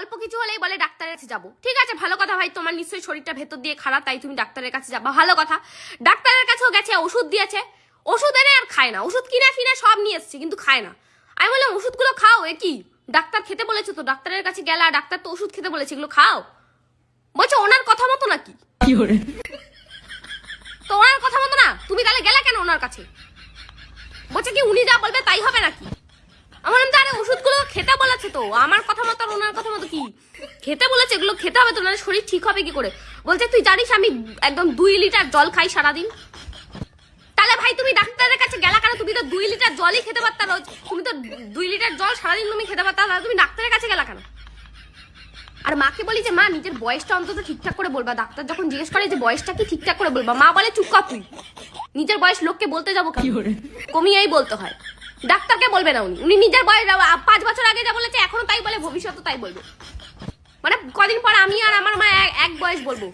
অল্প কিছু হলেই বলে ডাক্তারের কাছে যাবো। ঠিক আছে, ভালো কথা ভাই, তোমার নিশ্চয়ই শরীরটা ভেতর দিয়ে খারাপ, তাই তুমি ডাক্তারের কাছে যাবা, ভালো কথা। ডাক্তারের কাছেও গেছে, ওষুধ দিয়েছে, ওষুধ এনে আর খায় না, ওষুধ কিনে ফিনে সব নিয়ে এসছে কিন্তু খায় না। আমি বললাম ওষুধগুলো খাও, এ কি ডাক্তার খেতে বলেছে তো, ডাক্তারের কাছে গেলা, ডাক্তার তো ওষুধ খেতে বলেছে, এগুলো খাও। বলছে ওনার কথা মতো নাকি, তো ওনার কথা মতো না, তুমি তাহলে গেলা কেন ওনার কাছে? বলছে কি উনি যা বলবে তাই হবে নাকি? আমার নাম আরে ওষুধগুলো খেতে বলেছে তো, আমার কথা মতো আর ওনার কথা মতো কি? খেতে বলেছে, এগুলো খেতে হবে তো, না শরীর ঠিক হবে কি করে? বলছে তুই জানিস আমি একদম 2 লিটার জল খাই সারাদিন। তাহলে ভাই তুমি ডাক্তারের কাছে গেলা কেন? তুমি তো 2 লিটার জলই খেতে পারতা রোজ, তুমি তো 2 লিটার জল সারাদিন তুমি খেতে পারতা, তাহলে তুমি ডাক্তারের কাছে গেলা কেন? আর মাকে বলি যে মা নিজের বয়সটা অন্তত ঠিকঠাক করে বলবা, ডাক্তার যখন জিজ্ঞেস করে যে বয়সটা কি ঠিকঠাক করে বলবা, মা বলে চুপ কর তুই, নিজের বয়স লোককে বলতে যাবো কি করে, কমিয়েই বলতে হয়, ডাক্তারকে বলবে না। উনি নিজের বয়স 5 বছর আগে যা বলেছে এখনো তাই বলে, ভবিষ্যতে তাই বলবে। মানে কদিন পর আমি আর আমার মা এক বয়স বলবো।